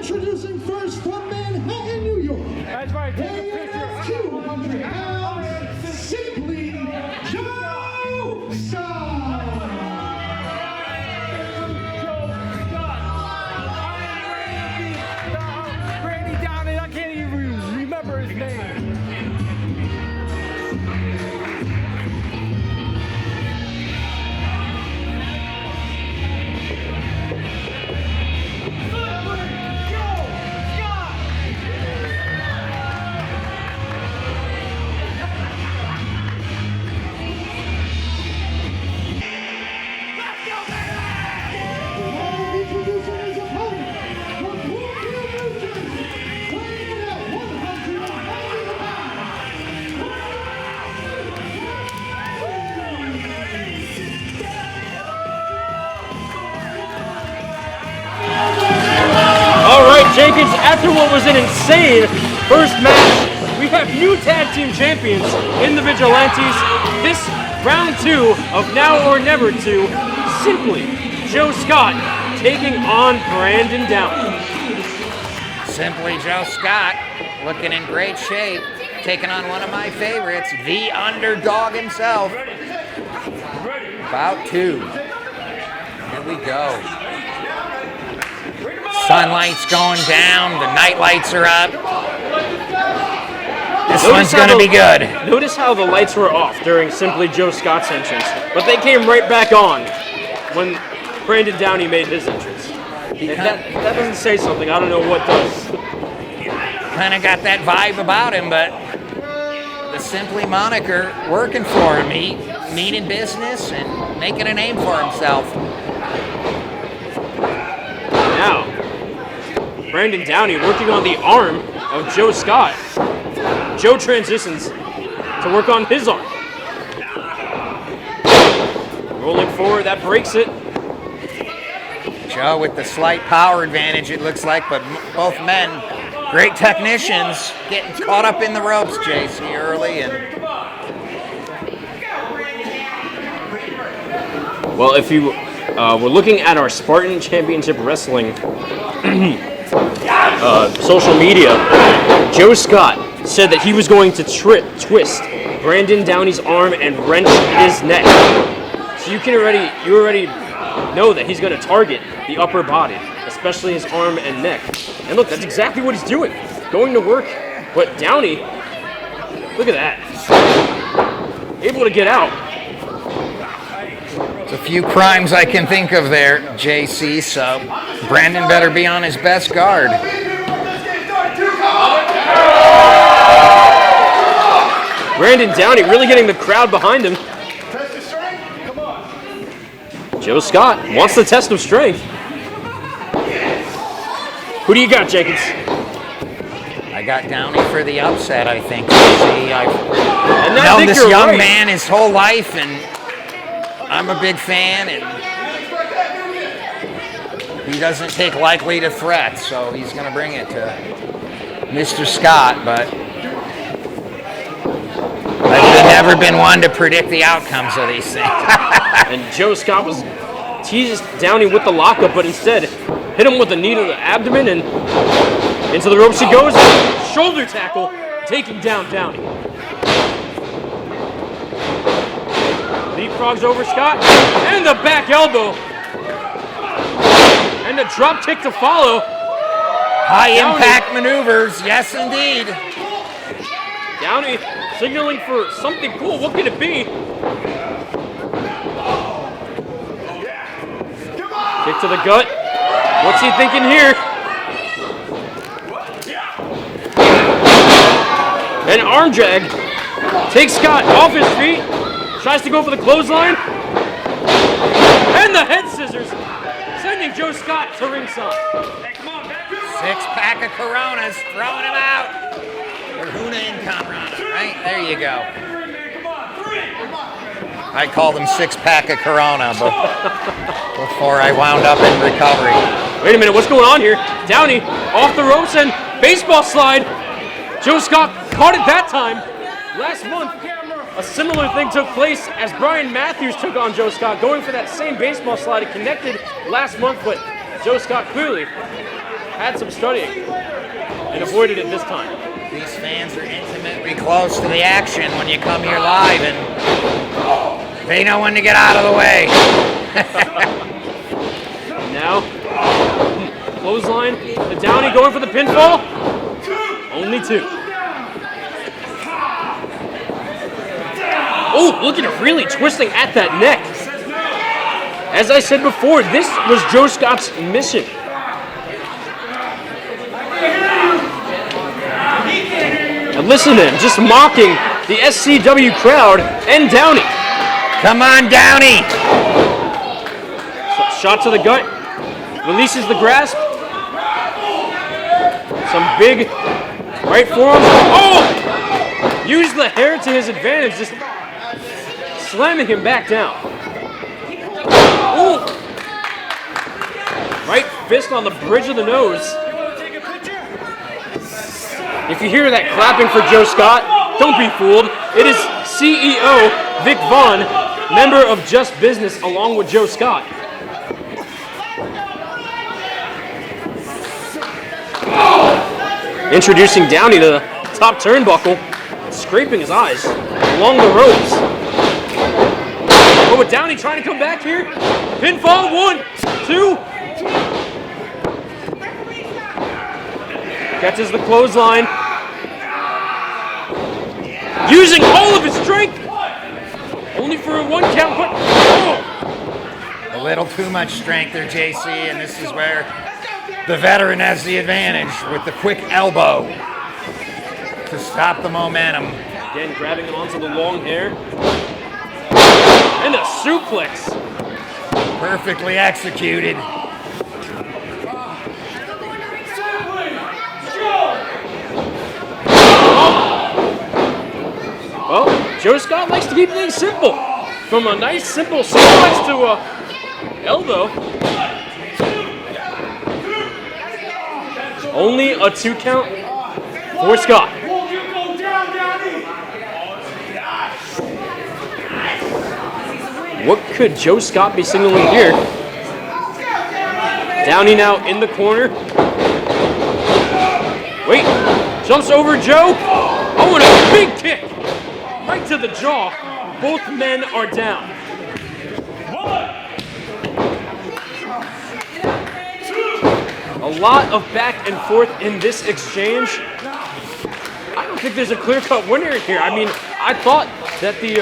Introducing first from Manhattan, New York. That's right, take a Weighing in picture. at 200 pounds, simply Joe Scott. Randy Downey, I can't even remember his name. Introducing his opponent from Bloomfield, New Jersey, weighing in at 190 All right, Jenkins, after what was an insane first match, we have new tag team champions in the Vigilantes. This round 2 of Now or Never 2, simply Joe Scott taking on Brandon Downey. Simply Joe Scott, looking in great shape, taking on one of my favorites, the underdog himself. About 2. Here we go. Sunlight's going down, the night lights are up. This one's going to be good. Notice how the lights were off during Simply Joe Scott's entrance, but they came right back on when Brandon Downey made his entrance. If that doesn't say something, I don't know what does. Kind of got that vibe about him, but the Simply moniker working for him. He meaning business and making a name for himself. Now, Brandon Downey working on the arm of Joe Scott. Joe transitions to work on his arm. Rolling forward, that breaks it. Joe with the slight power advantage, it looks like, but both men, great technicians, getting caught up in the ropes, JC, early. And well, if you were looking at our Spartan Championship Wrestling social media, Joe Scott said that he was going to twist Brandon Downey's arm and wrench his neck. So you already know that he's going to target the upper body, especially his arm and neck. And look, that's exactly what he's doing. Going to work, but Downey, look at that. Able to get out. there's a few crimes I can think of there, JC, so Brandon better be on his best guard. Brandon Downey really getting the crowd behind him. Joe Scott wants the test of strength. Who do you got, Jenkins? I got Downey for the upset, I think. See, I've And I known think this you're young right. man his whole life, and I'm a big fan, and he doesn't take lightly to threats, so he's going to bring it to Mr. Scott, but I've never been one to predict the outcomes of these things. And Joe Scott was teased Downey with the lockup, but instead hit him with a knee to the abdomen, and into the ropes he goes. Shoulder tackle, taking down Downey. Leapfrogs over Scott, and the back elbow. And the drop kick to follow. High impact maneuvers, yes indeed. Downey signaling for something cool. What could it be? Kick to the gut. What's he thinking here? An arm drag. Takes Scott off his feet. Tries to go for the clothesline. And the head scissors. Sending Joe Scott to ringside. Six-pack of Coronas, throwing him out. Kahuna and Corona, right? There you go. I called him six-pack of Corona before I wound up in recovery. Wait a minute, what's going on here? Downey off the ropes and baseball slide. Joe Scott caught it that time. Last month, a similar thing took place as Brian Matthews took on Joe Scott, going for that same baseball slide. It connected last month, but Joe Scott clearly had some studying and avoided it this time. These fans are intimately close to the action when you come here live, and they know when to get out of the way. Now, clothesline. The Downey going for the pinfall. Only 2. Oh, look at it, really twisting at that neck. As I said before, this was Joe Scott's mission. And listen to him, just mocking the SCW crowd and Downey. Come on, Downey! Shot to the gut, releases the grasp. Some big right forearms. Oh! Use the hair to his advantage, just slamming him back down. Ooh. Right fist on the bridge of the nose. If you hear that clapping for Joe Scott, don't be fooled. It is CEO Vic Vaughn, member of Just Business, along with Joe Scott. Introducing Downey to the top turnbuckle, scraping his eyes along the ropes. Oh, but Downey trying to come back here. Pinfall, 1, 2. Catches the clothesline. Using all of his strength. Only for a 1 count, but oh. A little too much strength there, JC, and this is where the veteran has the advantage with the quick elbow to stop the momentum. Again, grabbing onto the long hair. And a suplex. Perfectly executed. Well, Joe Scott likes to keep things simple. From a nice, simple suplex to a elbow. Only a 2 count for Scott. What could Joe Scott be signaling here? Downey now in the corner. Wait, jumps over Joe. Oh, and a big kick. Right to the jaw. Both men are down. A lot of back and forth in this exchange. I don't think there's a clear-cut winner here. I mean, I thought that the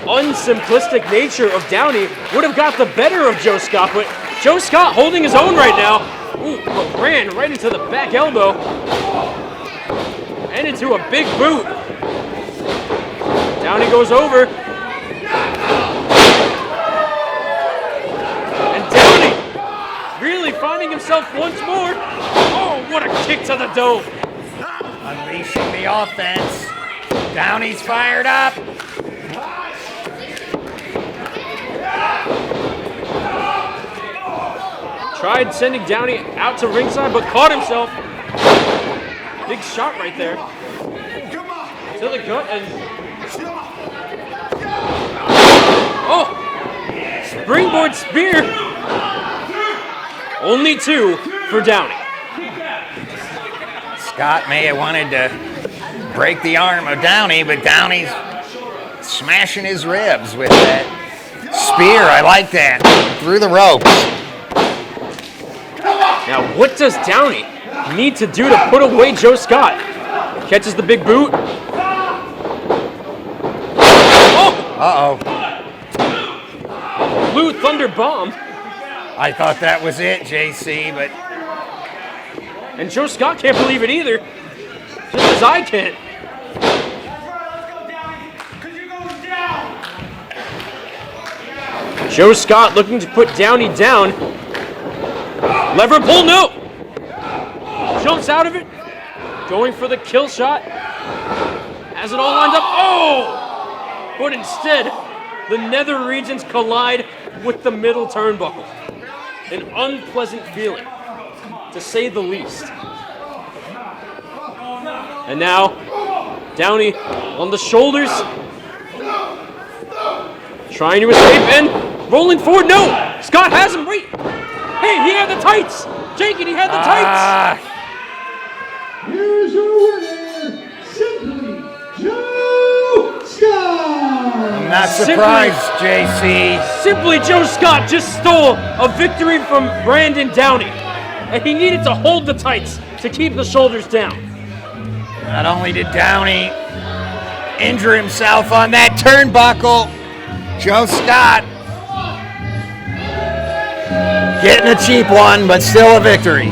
unsimplistic nature of Downey would have got the better of Joe Scott, but Joe Scott holding his own right now. Ooh, but ran right into the back elbow and into a big boot. Downey goes over. And Downey really finding himself once more. Oh, what a kick to the dome. Unleashing the offense. Downey's fired up. Tried sending Downey out to ringside, but caught himself. Big shot right there. To the gut and... Oh! Springboard spear. Only 2 for Downey. Scott may have wanted to break the arm of Downey, but Downey's smashing his ribs with that spear. I like that. Through the ropes. Now, what does Downey need to do to put away Joe Scott? Catches the big boot. Oh! Uh-oh. Blue Thunder Bomb. I thought that was it, JC, but... And Joe Scott can't believe it either. Just as I can't. Joe Scott looking to put Downey down. Lever pull, no! Jumps out of it. Going for the kill shot. Has it all lined up. Oh! But instead, the nether regions collide with the middle turnbuckle. An unpleasant feeling, to say the least. And now, Downey on the shoulders. Trying to escape and rolling forward. No! Scott has him. Wait! Hey, he had the tights! taken. He had the tights. Here's your winner, Simply Joe Scott. I'm not surprised, JC. Simply Joe Scott just stole a victory from Brandon Downey. And he needed to hold the tights to keep the shoulders down. Not only did Downey injure himself on that turnbuckle, Joe Scott getting a cheap one, but still a victory.